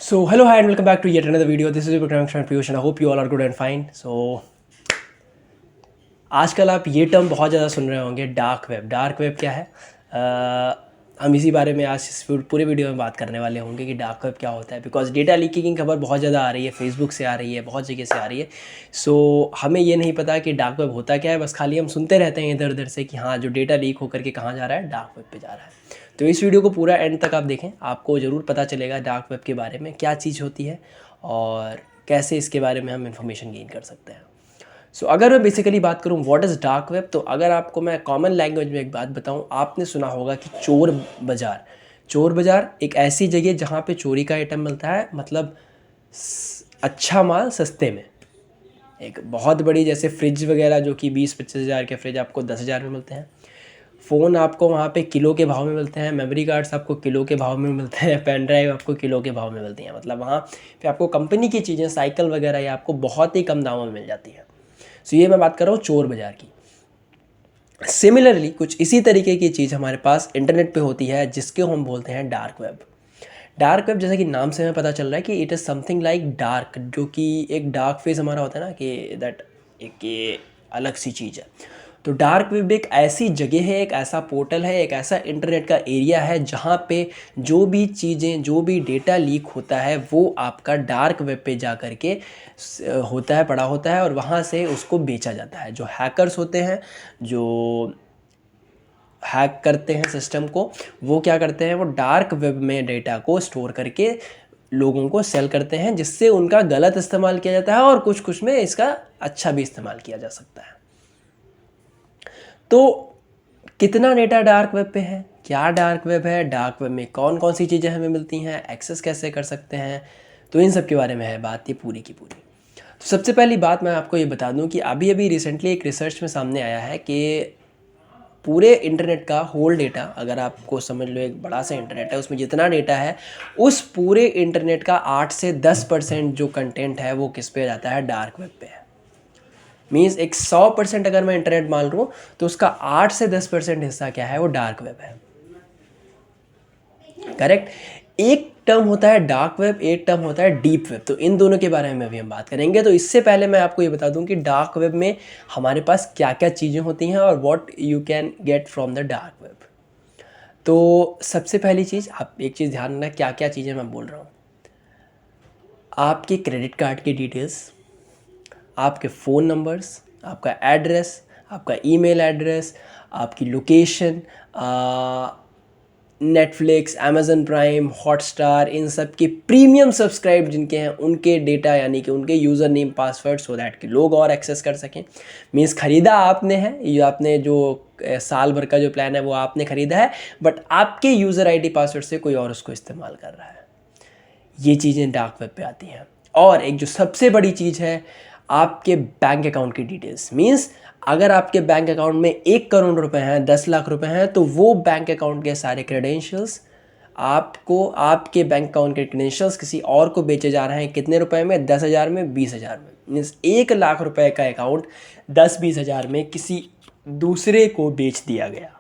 So hello, hi, and welcome back to yet another video. This is your programming Piyush and I hope you all are good and fine. So आजकल आप ये term बहुत ज़्यादा सुन रहे होंगे, dark web. Dark web क्या है? हम इसी बारे में आज इस पूरे वीडियो में बात करने वाले होंगे कि डार्क वेब क्या होता है। बिकॉज डेटा लीकिंग की खबर बहुत ज़्यादा आ रही है, फेसबुक से आ रही है, बहुत जगह से आ रही है। सो हमें ये नहीं पता कि डार्क वेब होता क्या है, बस खाली हम सुनते रहते हैं इधर उधर से कि हाँ, जो डेटा लीक होकर के कहाँ जा रहा है, डार्क वेब पे जा रहा है। तो इस वीडियो को पूरा एंड तक आप देखें, आपको ज़रूर पता चलेगा डार्क वेब के बारे में क्या चीज़ होती है और कैसे इसके बारे में हम इंफॉर्मेशन गेन कर सकते हैं। सो अगर मैं बेसिकली बात करूं व्हाट इज़ डार्क वेब, तो अगर आपको मैं कॉमन लैंग्वेज में एक बात बताऊं, आपने सुना होगा कि चोर बाज़ार। चोर बाज़ार एक ऐसी जगह जहां पे चोरी का आइटम मिलता है, मतलब अच्छा माल सस्ते में। एक बहुत बड़ी जैसे फ्रिज वगैरह जो कि 20-25 हज़ार के फ्रिज आपको 10 हज़ार में मिलते हैं। फ़ोन आपको वहाँ पे किलो के भाव में मिलते हैं। मेमोरी कार्ड्स आपको किलो के भाव में मिलते हैं। पेन ड्राइव आपको किलो के भाव में मिलती हैं। मतलब वहाँ पे आपको कंपनी की चीज़ें, साइकिल वगैरह ये आपको बहुत ही कम दामों में मिल जाती है। सो ये मैं बात कर रहा हूँ चोर बाज़ार की। सिमिलरली कुछ इसी तरीके की चीज़ हमारे पास इंटरनेट पे होती है, जिसके हम बोलते हैं डार्क वेब। डार्क वेब जैसा कि नाम से हमें पता चल रहा है कि it is something like dark, जो कि एक डार्क फेज हमारा होता है ना, कि दैट एक ये अलग सी चीज़ है। तो डार्क वेब एक ऐसी जगह है, एक ऐसा पोर्टल है, एक ऐसा इंटरनेट का एरिया है जहाँ पे जो भी चीज़ें, जो भी डेटा लीक होता है वो आपका डार्क वेब पे जा कर के होता है, पड़ा होता है और वहाँ से उसको बेचा जाता है। जो हैकर्स होते हैं, जो हैक करते हैं सिस्टम को, वो क्या करते हैं, वो डार्क वेब में डेटा को स्टोर करके लोगों को सेल करते हैं, जिससे उनका गलत इस्तेमाल किया जाता है और कुछ कुछ में इसका अच्छा भी इस्तेमाल किया जा सकता है। तो कितना डेटा डार्क वेब पे है, क्या डार्क वेब है, डार्क वेब में कौन कौन सी चीज़ें हमें मिलती हैं, एक्सेस कैसे कर सकते हैं, तो इन सब के बारे में है बात ये पूरी की पूरी। तो सबसे पहली बात मैं आपको ये बता दूं कि अभी अभी रिसेंटली एक रिसर्च में सामने आया है कि पूरे इंटरनेट का होल डेटा, अगर आपको समझ लो एक बड़ा सा इंटरनेट है, उसमें जितना डेटा है, उस पूरे इंटरनेट का 8 से 10% जो कंटेंट है वो किस पे जाता है, डार्क वेब पे है। मीन्स एक 100% अगर मैं इंटरनेट मान लूँ तो उसका 8 से 10% हिस्सा क्या है, वो डार्क वेब है। करेक्ट। एक टर्म होता है डार्क वेब, एक टर्म होता है डीप वेब। तो इन दोनों के बारे में अभी हम बात करेंगे। तो इससे पहले मैं आपको ये बता दूं कि डार्क वेब में हमारे पास क्या क्या चीज़ें होती हैं और what you can get from the dark web. तो सबसे पहली चीज़, आप एक चीज़ ध्यान रखना, क्या क्या चीज़ें मैं बोल रहा हूँ। आपके क्रेडिट कार्ड की डिटेल्स, आपके फ़ोन नंबर्स, आपका एड्रेस, आपका ईमेल एड्रेस, आपकी location, Netflix, Amazon Prime, Hotstar, इन सब के प्रीमियम सब्सक्राइब जिनके हैं उनके डेटा, यानी कि उनके user name password, so that कि लोग और एक्सेस कर सकें। मीन्स ख़रीदा आपने है, ये आपने जो साल भर का जो प्लान है वो आपने ख़रीदा है, बट आपके यूज़र आईडी पासवर्ड से कोई और उसको इस्तेमाल कर रहा है। ये चीज़ें डार्क वेब पे आती हैं। और एक जो सबसे बड़ी चीज़ है, आपके बैंक अकाउंट की डिटेल्स। मीन्स अगर आपके बैंक अकाउंट में 1 करोड़ रुपए हैं, 10 लाख रुपए हैं, तो वो बैंक अकाउंट के सारे क्रेडेंशियल्स आपको, आपके बैंक अकाउंट के क्रेडेंशियल्स किसी और को बेचे जा रहे हैं। कितने रुपए में? 10,000 में, 20,000 में। मीन्स 1 लाख रुपए का अकाउंट 10-20 हज़ार में किसी दूसरे को बेच दिया गया।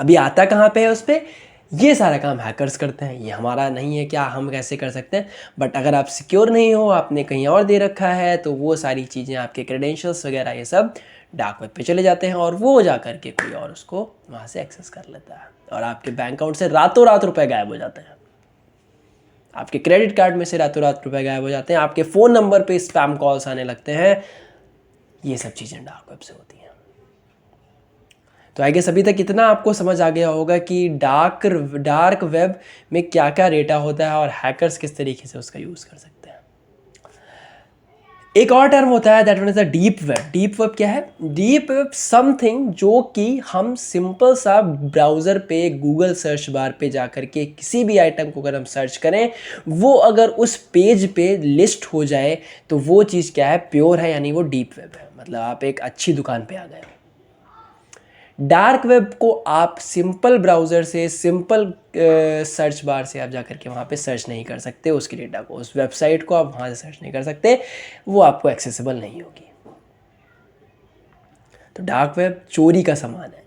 अभी आता कहाँ पे है उस पर? ये सारा काम हैकर्स करते हैं, ये हमारा नहीं है, क्या हम कैसे कर सकते हैं। बट अगर आप सिक्योर नहीं हो, आपने कहीं और दे रखा है, तो वो सारी चीज़ें, आपके क्रेडेंशियल्स वगैरह, ये सब डार्क वेब पे चले जाते हैं और वो जा करके कोई और उसको वहाँ से एक्सेस कर लेता है और आपके बैंक अकाउंट से रातों रात रुपए गायब हो जाते हैं। आपके क्रेडिट कार्ड में से रातों रात रुपए गायब हो जाते हैं। आपके फ़ोन नंबर पे स्पैम कॉल्स आने लगते हैं। ये सब चीज़ें डार्क वेब से होती हैं। तो आई गेस अभी तक इतना आपको समझ आ गया होगा कि डार्क वेब में क्या क्या डेटा होता है और हैकर्स किस तरीके से उसका यूज़ कर सकते हैं। एक और टर्म होता है, that one is the deep web. Deep web क्या है? डीप वेब समथिंग जो कि हम सिंपल सा ब्राउज़र पे, गूगल सर्च बार पे जा कर के किसी भी आइटम को अगर हम सर्च करें, वो अगर उस पेज पे लिस्ट हो जाए, तो वो चीज़ क्या है, प्योर है, यानी वो डीप वेब है। मतलब आप एक अच्छी दुकान पे आ गए। डार्क वेब को आप सिंपल ब्राउज़र से, सिंपल सर्च बार से आप जा करके वहाँ पे सर्च नहीं कर सकते उसके डेटा को। उस वेबसाइट को आप वहाँ से सर्च नहीं कर सकते, वो आपको एक्सेसिबल नहीं होगी। तो डार्क वेब चोरी का सामान है।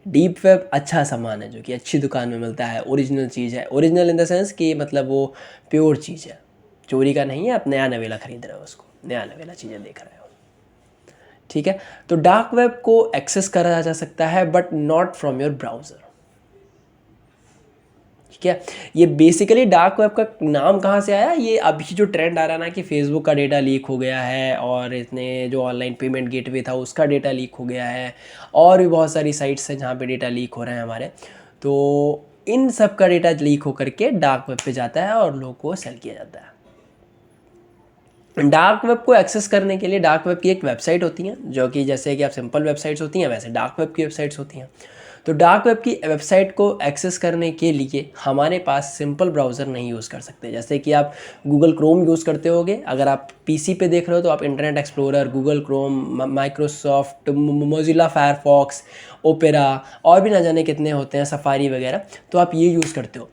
डीप वेब अच्छा सामान है जो कि अच्छी दुकान में मिलता है, ओरिजिनल चीज़ है। ओरिजिनल इन द सेंस कि मतलब वो प्योर चीज़ है, चोरी का नहीं है, आप नया नवेला खरीद रहे हो, उसको नया नवेला चीज़ें देख रहे हो। ठीक है, तो डार्क वेब को एक्सेस करा जा सकता है but not from your browser. ठीक है, ये बेसिकली डार्क वेब का नाम कहाँ से आया, ये अभी जो ट्रेंड आ रहा है ना कि फेसबुक का डेटा लीक हो गया है और इतने जो ऑनलाइन पेमेंट गेटवे था उसका डेटा लीक हो गया है, और भी बहुत सारी साइट्स हैं जहाँ पे डेटा लीक हो रहे हैं हमारे, तो इन सब का डेटा लीक होकर के डार्क वेब पे जाता है और लोगों को सेल किया जाता है। डार्क वेब को एक्सेस करने के लिए डार्क वेब की एक वेबसाइट होती है, जो कि जैसे कि आप सिंपल वेबसाइट्स होती हैं वैसे डार्क वेब की वेबसाइट्स होती हैं। तो डार्क वेब की वेबसाइट को एक्सेस करने के लिए हमारे पास सिंपल ब्राउज़र नहीं यूज़ कर सकते। जैसे कि आप गूगल क्रोम यूज़ करते होगे, अगर आप पीसी पे देख रहे हो तो आप internet explorer, Google Chrome, Microsoft, Mozilla Firefox, opera और भी ना जाने कितने होते हैं, सफारी वगैरह, तो आप ये यूज़ करते हो।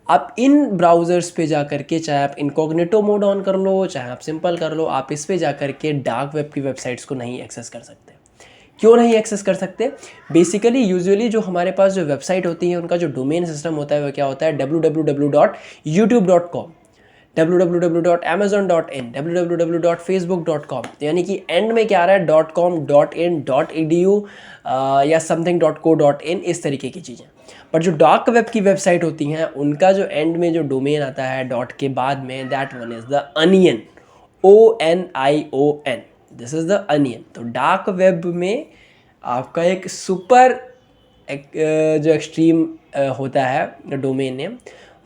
आप इन ब्राउज़र्स पे जा कर के, चाहे आप इनकॉग्निटो मोड ऑन कर लो, चाहे आप सिंपल कर लो, आप इस पे जा कर के डार्क वेब की वेबसाइट्स को नहीं एक्सेस कर सकते। क्यों नहीं एक्सेस कर सकते? बेसिकली यूजुअली जो हमारे पास जो वेबसाइट होती है उनका जो डोमेन सिस्टम होता है वो क्या होता है, www.youtube.com, www.amazon.in, www.facebook.com, यानी कि एंड में क्या आ रहा है .com, .in, .edu या something.co.in, इस तरीके की चीज़ें। पर जो डार्क वेब की वेबसाइट होती हैं उनका जो एंड में जो डोमेन आता है डॉट के बाद में, that one is the onion, ONION, this is the onion. तो डार्क वेब में आपका एक सुपर जो एक्सट्रीम होता है डोमेन नेम,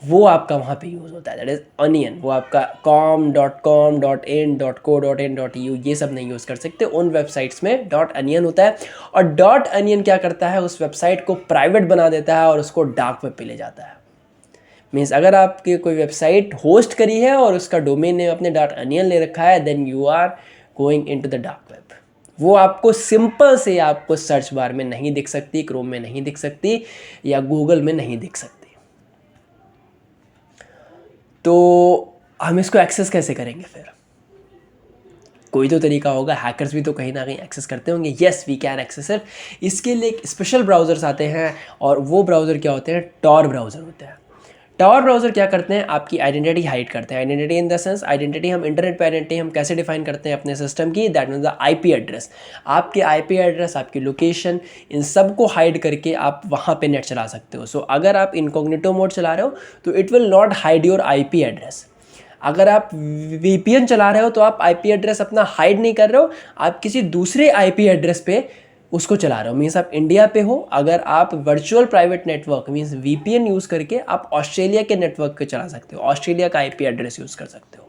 वो आपका वहाँ पे यूज़ होता है, दैट इज़ अनियन। वो आपका com.com, .in, .co.in, .eu ये सब नहीं यूज़ कर सकते। उन वेबसाइट्स में .onion होता है, और .onion क्या करता है, उस वेबसाइट को प्राइवेट बना देता है और उसको डार्क वेब पे ले जाता है। मीन्स अगर आपकी कोई वेबसाइट होस्ट करी है और उसका डोमेन नेम अपने .onion ले रखा है, then you are going into the dark web. वो आपको सिंपल से आपको सर्च बार में नहीं दिख सकती, क्रोम में नहीं दिख सकती, या गूगल में नहीं दिख सकती। तो हम इसको एक्सेस कैसे करेंगे फिर? कोई तो तरीका होगा, हैकर्स भी तो कहीं ना कहीं एक्सेस करते होंगे। Yes, we can access it. इसके लिए स्पेशल ब्राउज़र्स आते हैं, और वो ब्राउज़र क्या होते हैं, टॉर ब्राउज़र होते हैं। टॉर ब्राउज़र क्या करते हैं, आपकी आइडेंटिटी हाइड करते हैं। Identity in the sense, identity हम इंटरनेट पे आइडेंटिटी हम कैसे डिफाइन करते हैं अपने सिस्टम की, that means the IP address. आपके आईपी एड्रेस, आपकी लोकेशन, इन सब को हाइड करके आप वहाँ पे नेट चला सकते हो। सो अगर आप इनकॉग्निटो मोड चला रहे हो तो it will not hide your IP address. अगर आप VPN चला रहे हो तो आप आईपी एड्रेस अपना हाइड नहीं कर रहे हो, आप किसी दूसरे आईपी एड्रेस पे उसको चला रहे हो। मीन्स आप इंडिया पे हो, अगर आप virtual private network means VPN use करके आप ऑस्ट्रेलिया के नेटवर्क पे चला सकते हो, ऑस्ट्रेलिया का आईपी एड्रेस यूज़ कर सकते हो।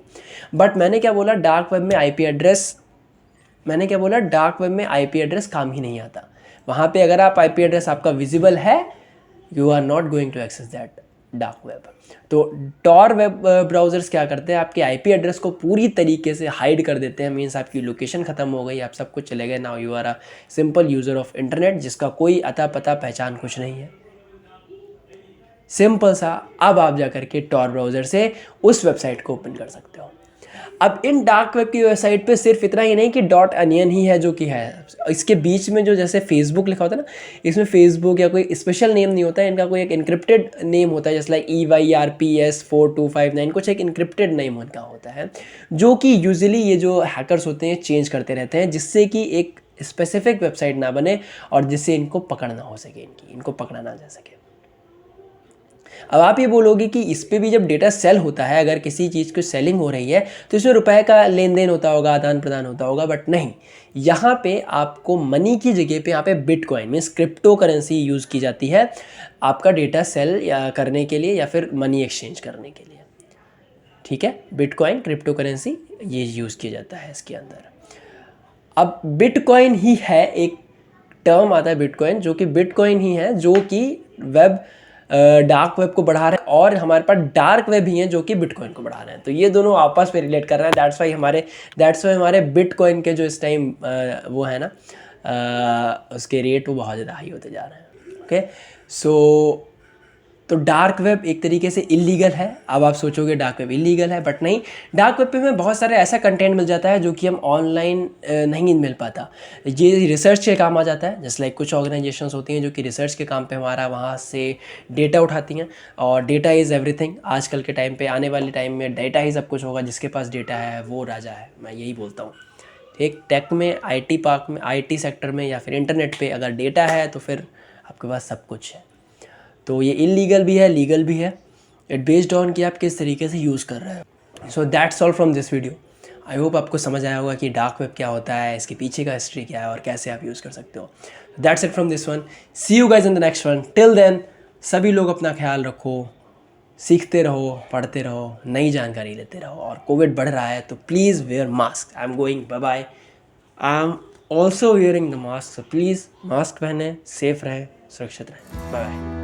बट मैंने क्या बोला, डार्क वेब में आईपी एड्रेस काम ही नहीं आता। वहाँ पे अगर आप आईपी एड्रेस आपका विजिबल है, you are not going to access that dark web. तो टॉर वेब ब्राउज़र्स क्या करते हैं, आपके आईपी एड्रेस को पूरी तरीके से हाइड कर देते हैं। मीन्स आपकी लोकेशन ख़त्म हो गई, आप सब कुछ चले गए, now you are a simple user of internet जिसका कोई अता पता पहचान कुछ नहीं है। सिंपल सा, अब आप जा करके टॉर ब्राउज़र से उस वेबसाइट को ओपन कर सकते हो। अब इन डार्क वेब की वेबसाइट पे सिर्फ इतना ही नहीं कि .onion ही है जो कि है, इसके बीच में जो जैसे फेसबुक लिखा होता है ना, इसमें फेसबुक या कोई स्पेशल नेम नहीं होता है, इनका कोई एक इनक्रिप्टेड नेम होता है, जैसे लाइक EYRPS4259, कुछ एक इनक्रिप्टेड नेम इनका होता है, जो कि यूजुअली ये जो हैकर्स होते हैं चेंज करते रहते हैं, जिससे कि एक स्पेसिफिक वेबसाइट ना बने और जिससे इनको पकड़ ना हो सके, इनको पकड़ा ना जा सके। अब आप ये बोलोगे कि इस पे भी जब डेटा सेल होता है, अगर किसी चीज़ की सेलिंग हो रही है तो इसमें रुपए का लेन देन होता होगा, आदान प्रदान होता होगा, बट नहीं, यहाँ पे आपको मनी की जगह पे यहाँ पे bitcoin means crypto currency use की जाती है आपका डेटा सेल या करने के लिए या फिर मनी एक्सचेंज करने के लिए। ठीक है, बिटकॉइन क्रिप्टो करेंसी ये यूज़ किया जाता है इसके अंदर। अब बिटकॉइन ही है, एक टर्म आता है बिटकॉइन, जो कि बिटकॉइन ही है जो कि वेब डार्क वेब को बढ़ा रहे हैं, और हमारे पास डार्क वेब ही हैं जो कि बिटकॉइन को बढ़ा रहे हैं। तो ये दोनों आपस में रिलेट कर रहे हैं, दैट्स वाई हमारे बिटकॉइन के जो इस टाइम वो है ना उसके रेट वो बहुत ज़्यादा हाई होते जा रहे हैं। ओके, सो तो डार्क वेब एक तरीके से इलीगल है। अब आप सोचोगे डार्क वेब इलीगल है, बट नहीं, डार्क वेब पे हमें बहुत सारे ऐसा कंटेंट मिल जाता है जो कि हम ऑनलाइन नहीं मिल पाता। ये रिसर्च के काम आ जाता है, जैसे लाइक कुछ ऑर्गेनाइजेशंस होती हैं जो कि रिसर्च के काम पे हमारा वहाँ से डेटा उठाती हैं, और डेटा इज़ एवरीथिंग। आजकल के टाइम पे, आने वाले टाइम में डेटा ही सब कुछ होगा, जिसके पास डेटा है वो राजा है, मैं यही बोलता हूँ। एक टेक में, आईटी पार्क में, आईटी सेक्टर में या फिर इंटरनेट पे अगर डेटा है तो फिर आपके पास सब कुछ है। तो ये इलीगल भी है, लीगल भी है, इट बेस्ड ऑन कि आप किस तरीके से यूज़ कर रहे हो। So that's all from this video. I hope आपको समझ आया होगा कि डार्क वेब क्या होता है, इसके पीछे का हिस्ट्री क्या है और कैसे आप यूज़ कर सकते हो। That's it from this one. See you guys in the next one. Till then सभी लोग अपना ख्याल रखो, सीखते रहो, पढ़ते रहो, नई जानकारी लेते रहो, और कोविड बढ़ रहा है तो please wear mask. I am going, bye bye. I am also wearing the mask, so please mask पहने, सेफ रहें, सुरक्षित रहें। बाय बाय।